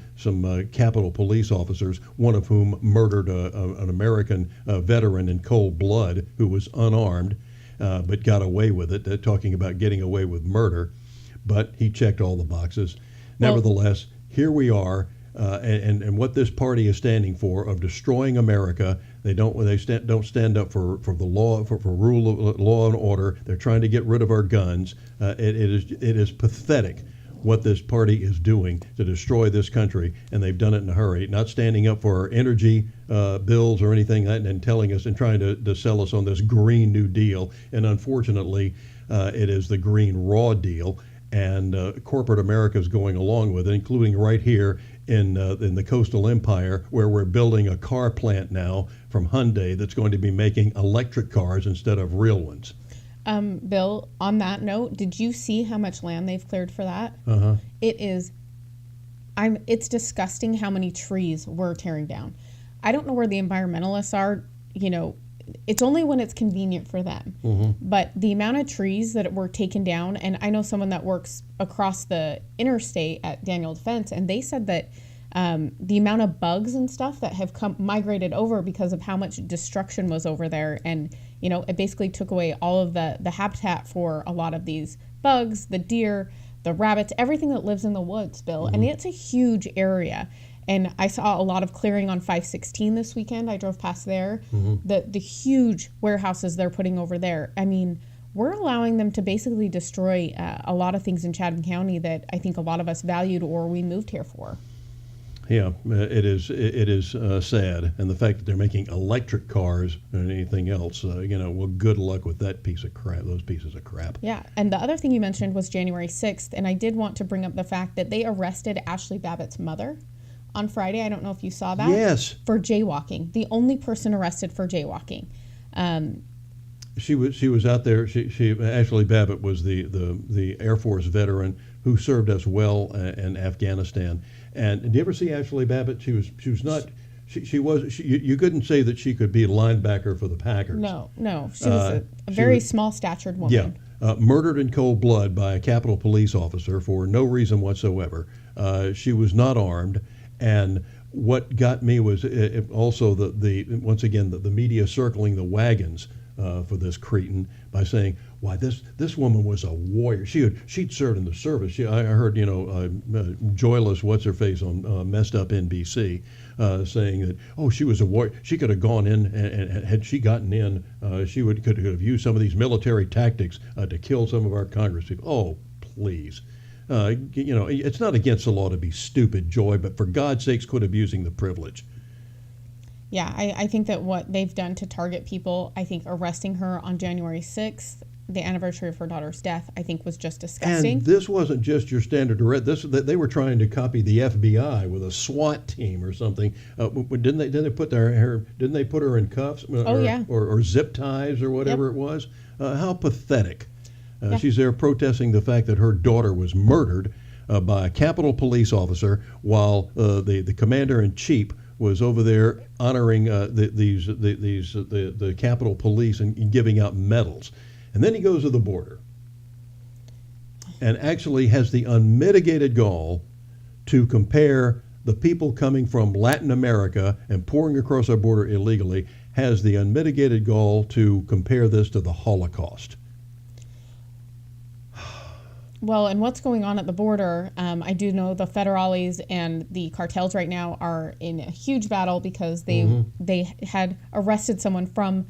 Capitol police officers, one of whom murdered an American veteran in cold blood who was unarmed, but got away with it. Talking about getting away with murder, but he checked all the boxes. Well, nevertheless, here we are. And what this party is standing for, of destroying America. They don't stand up for the law, for rule of law and order. They're trying to get rid of our guns. It is pathetic what this party is doing to destroy this country, and they've done it in a hurry. Not standing up for our energy bills or anything, and telling us and trying to sell us on this Green New Deal. And unfortunately, it is the Green Raw Deal. And corporate America is going along with it, including right here in the coastal empire, where we're building a car plant now from Hyundai that's going to be making electric cars instead of real ones. Bill, on that note, did you see how much land they've cleared for that? Uh-huh. It's disgusting how many trees we're tearing down. I don't know where the environmentalists are, it's only when it's convenient for them. Mm-hmm. But the amount of trees that were taken down, and I know someone that works across the interstate at Daniel Defense, and they said that the amount of bugs and stuff that have migrated over because of how much destruction was over there, and it basically took away all of the habitat for a lot of these bugs, the deer, the rabbits, everything that lives in the woods, Bill. Mm-hmm. And it's a huge area. And I saw a lot of clearing on 516 this weekend. I drove past there. Mm-hmm. The huge warehouses they're putting over there. I mean, we're allowing them to basically destroy a lot of things in Chatham County that I think a lot of us valued or we moved here for. Yeah, it is sad. And the fact that they're making electric cars and anything else, well, good luck with that piece of crap, those pieces of crap. Yeah, and the other thing you mentioned was January 6th, and I did want to bring up the fact that they arrested Ashley Babbitt's mother on Friday. I don't know if you saw that. Yes. For jaywalking. The only person arrested for jaywalking. She was out there. Ashley Babbitt was the Air Force veteran who served us well in Afghanistan. And did you ever see Ashley Babbitt? She was not. You couldn't say that she could be a linebacker for the Packers. No. She was a very small-statured woman. Yeah. Murdered in cold blood by a Capitol police officer for no reason whatsoever. She was not armed. And what got me was also once again the media circling the wagons for this cretin by saying, "Why this woman was a warrior. She'd served in the service." I heard joyless what's her face on messed up NBC saying that she was a warrior. She could have gone in and had she gotten in, she could have used some of these military tactics to kill some of our Congress people. Oh, please. It's not against the law to be stupid, Joy, but for God's sakes, quit abusing the privilege. Yeah, I think that what they've done to target people, I think arresting her on January 6th, the anniversary of her daughter's death, I think was just disgusting. And this wasn't just your standard arrest. They were trying to copy the FBI with a SWAT team or something. Didn't they put her in cuffs? Or zip ties or whatever it was? How pathetic. She's there protesting the fact that her daughter was murdered by a Capitol police officer while the commander-in-chief was over there honoring the Capitol Police and giving out medals. And then he goes to the border and actually has the unmitigated gall to compare the people coming from Latin America and pouring across our border illegally, has the unmitigated gall to compare this to the Holocaust. Well, and what's going on at the border, I do know the federales and the cartels right now are in a huge battle because they had arrested someone from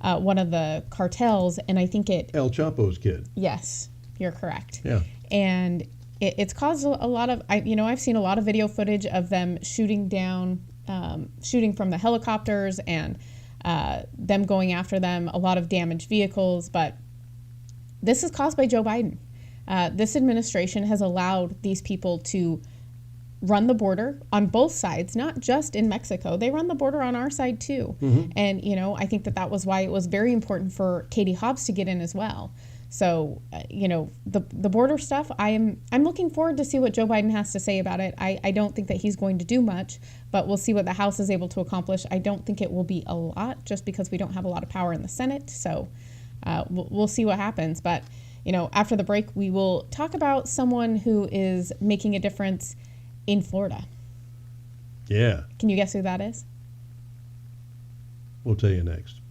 one of the cartels, and I think El Chapo's kid. Yes, you're correct. Yeah. And it's caused a lot of, I've seen a lot of video footage of them shooting from the helicopters and them going after them, a lot of damaged vehicles. But this is caused by Joe Biden. This administration has allowed these people to run the border on both sides, not just in Mexico. They run the border on our side too. And, you know, I think that was why it was very important for Katie Hobbs to get in as well. So, you know, the border stuff, I'm looking forward to see what Joe Biden has to say about it. I don't think that he's going to do much, but we'll see what the House is able to accomplish. I don't think it will be a lot, just because we don't have a lot of power in the Senate. So we'll see what happens. But, you know, after the break, we will talk about someone who is making a difference in Florida. Yeah. Can you guess who that is? We'll tell you next.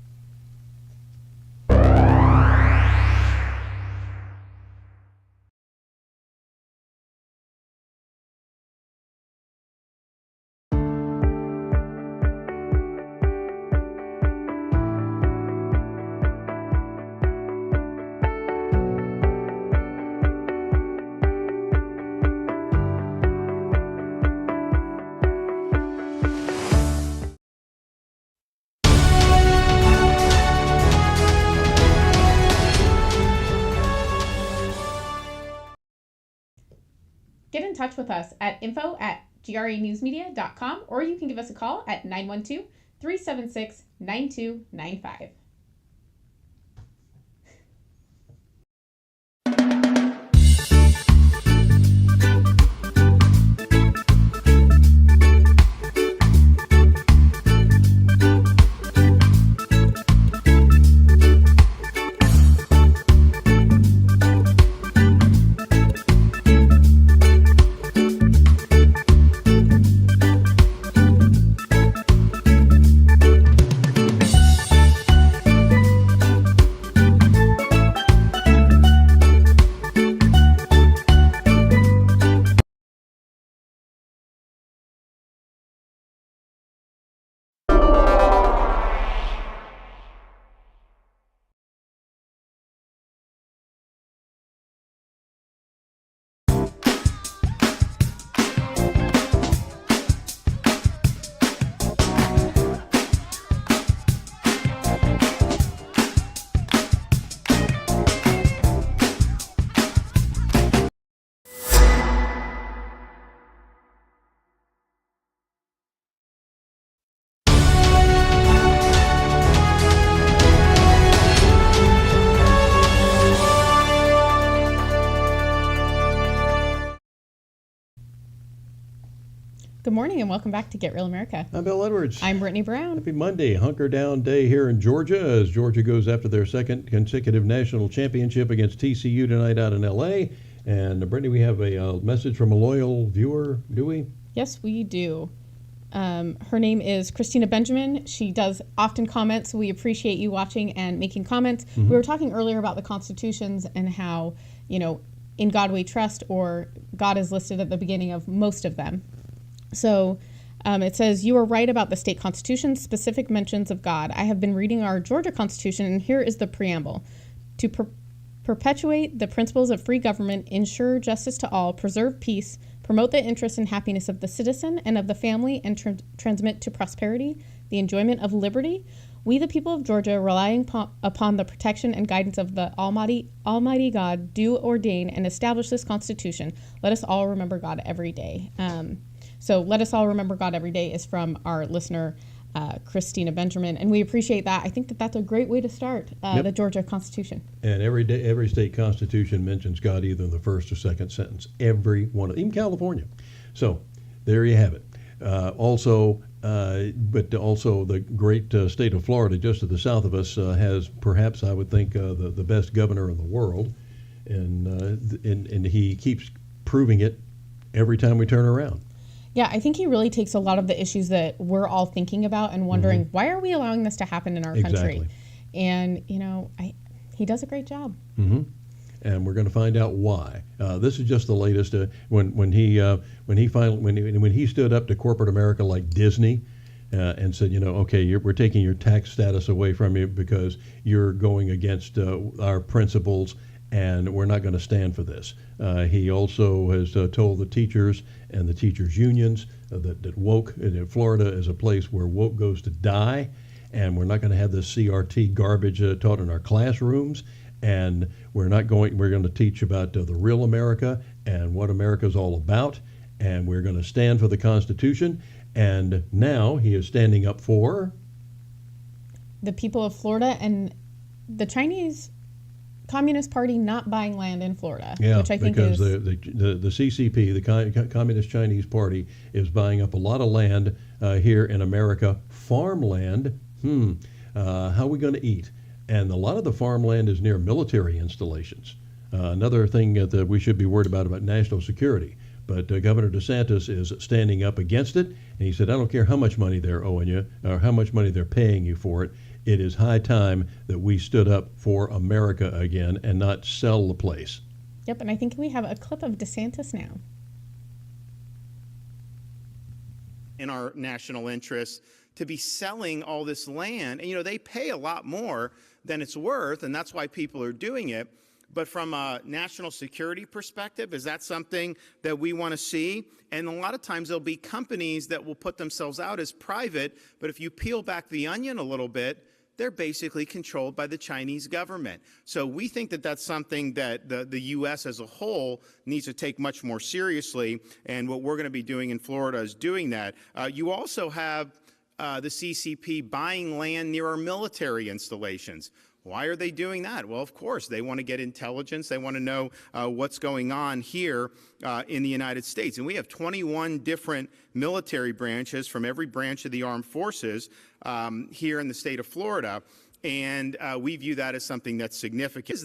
Get in touch with us at info@granewsmedia.com, or you can give us a call at 912-376-9295. Good morning and welcome back to Get Real America. I'm Bill Edwards. I'm Brittany Brown. Happy Monday, hunker down day here in Georgia as Georgia goes after their second consecutive national championship against TCU tonight out in LA. And Brittany, we have a message from a loyal viewer, do we? Yes, we do. Her name is Christina Benjamin. She does often comment, so we appreciate you watching and making comments. We were talking earlier about the constitutions and how, you know, in God we trust, or God is listed at the beginning of most of them. So it says, you are right about the state constitution, specific mentions of God. I have been reading our Georgia Constitution, and here is the preamble. To perpetuate the principles of free government, ensure justice to all, preserve peace, promote the interests and happiness of the citizen and of the family, and transmit to prosperity the enjoyment of liberty. We, the people of Georgia, relying upon the protection and guidance of the Almighty God, do ordain and establish this Constitution. Let us all remember God every day. So let us all remember God every day is from our listener, Christina Benjamin, and we appreciate that. I think that that's a great way to start the Georgia Constitution. And every state constitution mentions God either in the first or second sentence. Every one of them, even California. So there you have it. But also the great state of Florida, just to the south of us, has perhaps, I would think, the best governor in the world, and he keeps proving it every time we turn around. Yeah, I think he really takes a lot of the issues that we're all thinking about and wondering, why are we allowing this to happen in our country? And, you know, he does a great job. And we're going to find out why. This is just the latest. When he stood up to corporate America like Disney and said, you know, okay, we're taking your tax status away from you because you're going against our principles, and we're not going to stand for this. He also has told the teachers and the teachers' unions that woke in Florida is a place where woke goes to die, and we're not going to have this CRT garbage taught in our classrooms, and we're going to teach about the real America and what America's all about, and we're going to stand for the Constitution. And now he is standing up for the people of Florida and the Chinese Communist Party not buying land in Florida, which I think because is... the CCP, the Communist Chinese Party, is buying up a lot of land here in America, farmland. How are we going to eat? And a lot of the farmland is near military installations. Another thing that we should be worried about national security. But Governor DeSantis is standing up against it, and he said, I don't care how much money they're owing you or how much money they're paying you for it. It is high time that we stood up for America again and not sell the place. Yep, and I think we have a clip of DeSantis now. In our national interest to be selling all this land. And, they pay a lot more than it's worth, and that's why people are doing it. But from a national security perspective, is that something that we want to see? And a lot of times there'll be companies that will put themselves out as private, but if you peel back the onion a little bit, they're basically controlled by the Chinese government. So we think that that's something that the U.S. as a whole needs to take much more seriously, and what we're going to be doing in Florida is doing that. You also have the CCP buying land near our military installations. Why are they doing that? Well, of course, they want to get intelligence. They want to know what's going on here in the United States. And we have 21 different military branches from every branch of the armed forces here in the state of Florida. And we view that as something that's significant.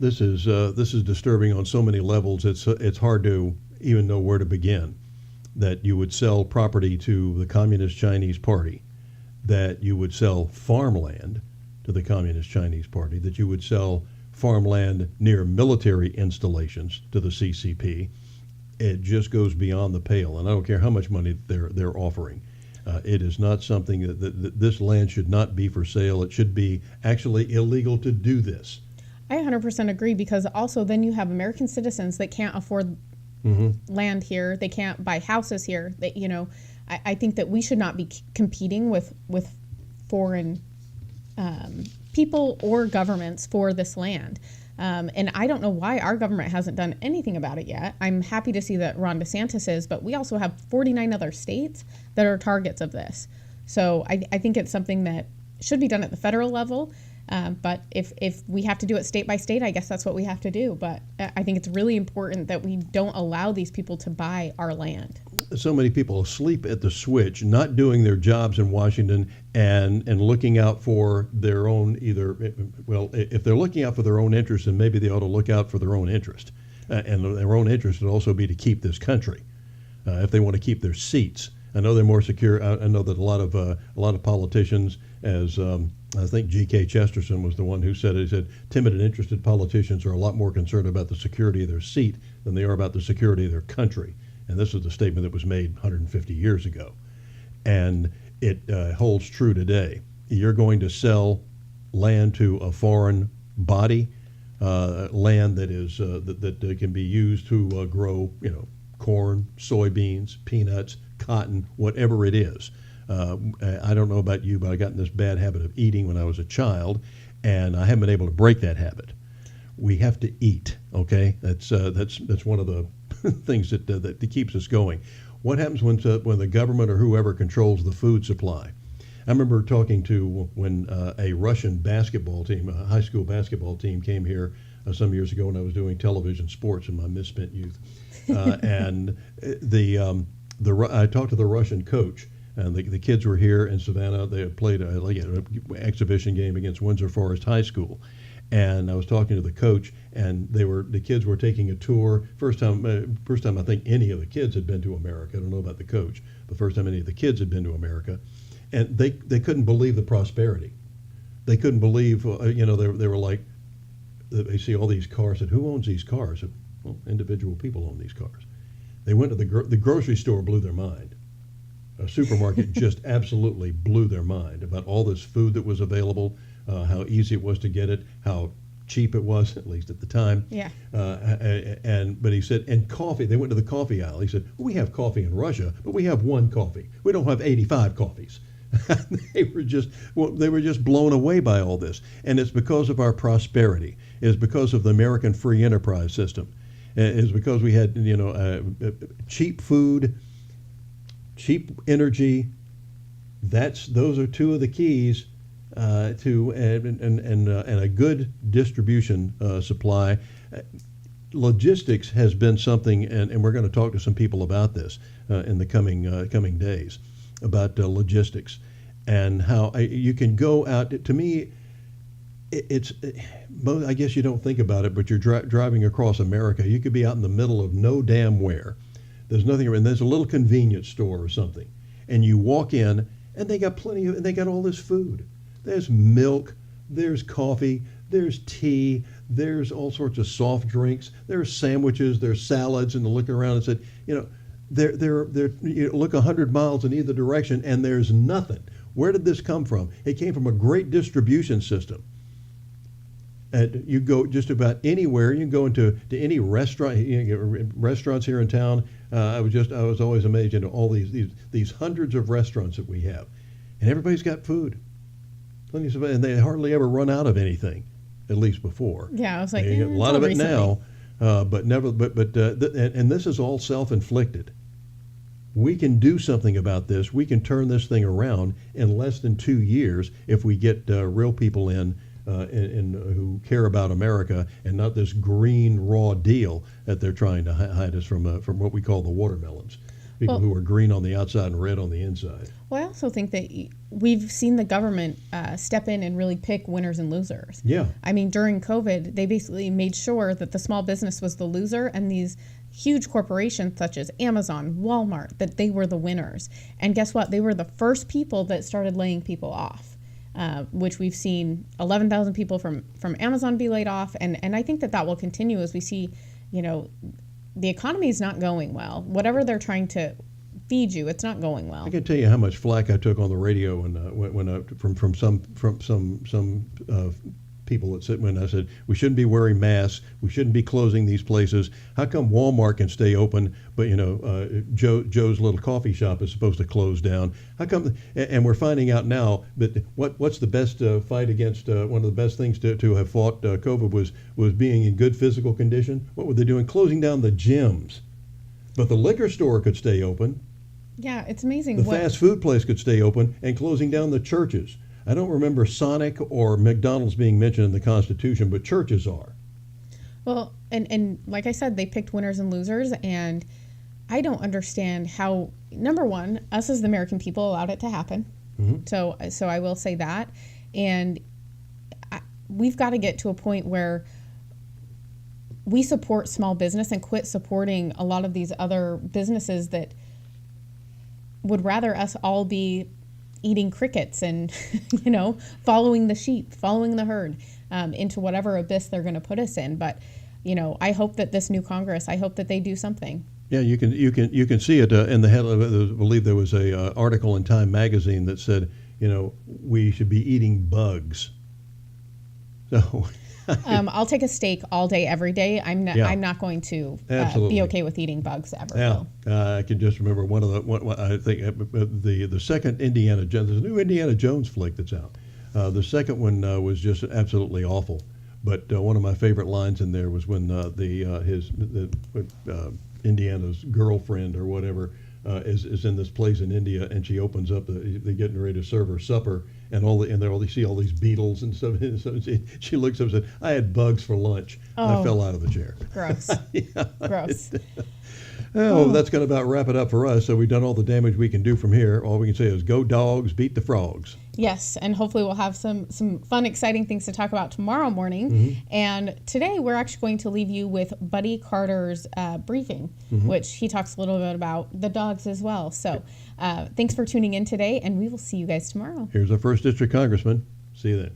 This is disturbing on so many levels. It's hard to even know where to begin. That you would sell property to the Communist Chinese Party, that you would sell farmland to the Communist Chinese Party, that you would sell farmland near military installations to the CCP. It just goes beyond the pale, and I don't care how much money they're offering. It is not something that this land should not be for sale. It should be actually illegal to do this. I 100% agree, because also then you have American citizens that can't afford land here. They can't buy houses here. I think that we should not be competing with foreign people or governments for this land. And I don't know why our government hasn't done anything about it yet. I'm happy to see that Ron DeSantis is, but we also have 49 other states that are targets of this. So I think it's something that should be done at the federal level. But if we have to do it state by state, I guess that's what we have to do. But I think it's really important that we don't allow these people to buy our land. So many people asleep at the switch, not doing their jobs in Washington and looking out for their own if they're looking out for their own interest, then maybe they ought to look out for their own interest. And their own interest would also be to keep this country, if they want to keep their seats. I know they're more secure. I know that a lot of politicians, as I think G.K. Chesterton was the one who said it. He said, timid and interested politicians are a lot more concerned about the security of their seat than they are about the security of their country. And this is the statement that was made 150 years ago. And it holds true today. You're going to sell land to a foreign body, land that is that can be used to grow, corn, soybeans, peanuts, cotton, whatever it is. I don't know about you, but I got in this bad habit of eating when I was a child, and I haven't been able to break that habit. We have to eat, okay? That's one of the things that keeps us going. What happens when the government or whoever controls the food supply? I remember talking to when a Russian basketball team, a high school basketball team, came here some years ago when I was doing television sports in my misspent youth, and I talked to the Russian coach. And the kids were here in Savannah. They had played an exhibition game against Windsor Forest High School. And I was talking to the coach, and the kids were taking a tour. First time I think any of the kids had been to America. I don't know about the coach, but first time any of the kids had been to America. And they couldn't believe the prosperity. They couldn't believe, they were like, they see all these cars. Said, who owns these cars? Said, well, individual people own these cars. They went to the grocery store, blew their mind. A supermarket just absolutely blew their mind about all this food that was available, how easy it was to get it, how cheap it was, at least at the time. Yeah. But he said, and coffee. They went to the coffee aisle. He said, well, we have coffee in Russia, but we have one coffee. We don't have 85 coffees. They were just blown away by all this, and it's because of our prosperity. It's because of the American free enterprise system. It's because we had cheap food, cheap energy. Those are two of the keys to a good distribution supply. Logistics has been something, and we're going to talk to some people about this in the coming days, about logistics and how you can go out. To me, I guess you don't think about it, but you're driving across America. You could be out in the middle of no damn where. There's nothing, and there's a little convenience store or something, and you walk in, and they got they got all this food. There's milk, there's coffee, there's tea, there's all sorts of soft drinks, there's sandwiches, there's salads, and to look around and said, you look 100 miles in either direction, and there's nothing. Where did this come from? It came from a great distribution system. And you go just about anywhere. You can go into any restaurant. Restaurants here in town. I was always amazed at all these hundreds of restaurants that we have, and everybody's got food. And they hardly ever run out of anything, at least before. Yeah, I was like, a lot of it recently. now, but never. And this is all self-inflicted. We can do something about this. We can turn this thing around in less than 2 years if we get real people in who care about America and not this green raw deal that they're trying to hide us from what we call the watermelons. People who are green on the outside and red on the inside. Well, I also think that we've seen the government step in and really pick winners and losers. Yeah. I mean, during COVID, they basically made sure that the small business was the loser and these huge corporations such as Amazon, Walmart, that they were the winners. And guess what? They were the first people that started laying people off, which we've seen 11,000 people from Amazon be laid off. And I think that will continue as we see, the economy is not going well. Whatever they're trying to feed you, it's not going well. I can tell you how much flack I took on the radio from some people that said, when I said we shouldn't be wearing masks, we shouldn't be closing these places. How come Walmart can stay open, but Joe's little coffee shop is supposed to close down? How come? And we're finding out now that what's the best fight against one of the best things to have fought COVID was being in good physical condition. What were they doing? Closing down the gyms, but the liquor store could stay open. Yeah, it's amazing. The fast food place could stay open, and closing down the churches. I don't remember Sonic or McDonald's being mentioned in the Constitution, but churches are. Well, and like I said, they picked winners and losers, and I don't understand how, number one, us as the American people allowed it to happen. Mm-hmm. So I will say that. And we've got to get to a point where we support small business and quit supporting a lot of these other businesses that would rather us all be eating crickets and, following the sheep, following the herd into whatever abyss they're going to put us in. But, I hope that this new Congress, I hope that they do something. Yeah, you can see it in the headline. I believe there was a article in Time magazine that said, we should be eating bugs. So. I'll take a steak all day, every day. I'm not going to be okay with eating bugs ever. Yeah, I can just remember I think the second Indiana Jones. There's a new Indiana Jones flick that's out. The second one was just absolutely awful. But one of my favorite lines in there was when Indiana's girlfriend or whatever is in this place in India, and she opens up they're getting ready to serve her supper, and they see all these beetles and stuff. And so she looks up and said, "I had bugs for lunch." I fell out of the chair. Gross. Gross. That's going to about wrap it up for us. So we've done all the damage we can do from here. All we can say is go dogs, beat the frogs. Yes, and hopefully we'll have some fun, exciting things to talk about tomorrow morning. Mm-hmm. And today we're actually going to leave you with Buddy Carter's briefing, mm-hmm. which he talks a little bit about the dogs as well. So thanks for tuning in today, and we will see you guys tomorrow. Here's our 1st District Congressman. See you then.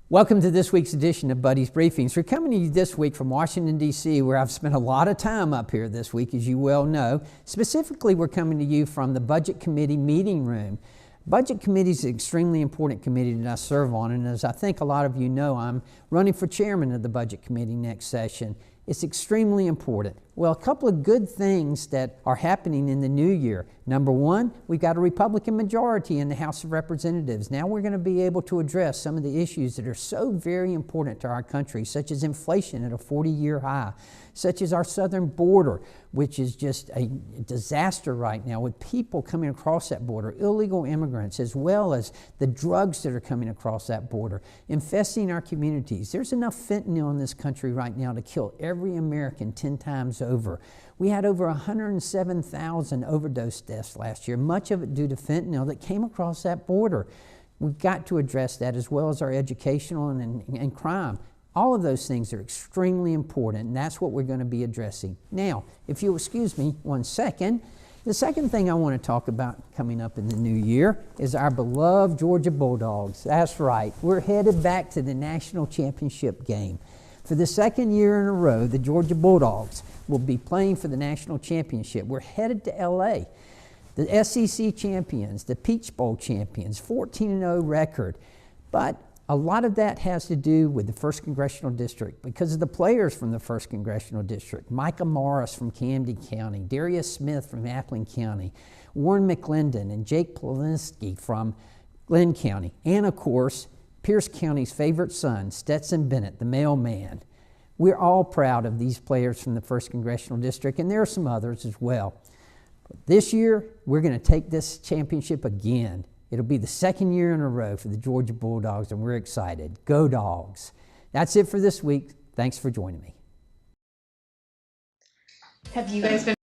Welcome to this week's edition of Buddy's Briefings. We're coming to you this week from Washington, D.C., where I've spent a lot of time up here this week, as you well know. Specifically, we're coming to you from the Budget Committee meeting room. Budget Committee is an extremely important committee that I serve on, and as I think a lot of you know, I'm running for chairman of the Budget Committee next session. It's extremely important. Well, a couple of good things that are happening in the new year. Number one, we've got a Republican majority in the House of Representatives. Now we're going to be able to address some of the issues that are so very important to our country, such as inflation at a 40-year high, such as our southern border, which is just a disaster right now with people coming across that border, illegal immigrants, as well as the drugs that are coming across that border, infesting our communities. There's enough fentanyl in this country right now to kill every American 10 times over. We had over 107,000 overdose deaths last year, much of it due to fentanyl that came across that border. We've got to address that, as well as our educational and crime. All of those things are extremely important, and that's what we're going to be addressing. Now, if you'll excuse me 1 second, the second thing I want to talk about coming up in the new year is our beloved Georgia Bulldogs. That's right, we're headed back to the national championship game. For the second year in a row, the Georgia Bulldogs will be playing for the national championship. We're headed to LA. The SEC champions, the Peach Bowl champions, 14-0 record. But a lot of that has to do with the 1st Congressional District because of the players from the 1st Congressional District. Micah Morris from Camden County, Darius Smith from Appling County, Warren McClendon and Jake Polinsky from Glenn County, and of course, Pierce County's favorite son, Stetson Bennett, the mailman. We're all proud of these players from the 1st Congressional District, and there are some others as well. But this year, we're going to take this championship again. It'll be the second year in a row for the Georgia Bulldogs, and we're excited. Go Dogs! That's it for this week. Thanks for joining me. Have you guys been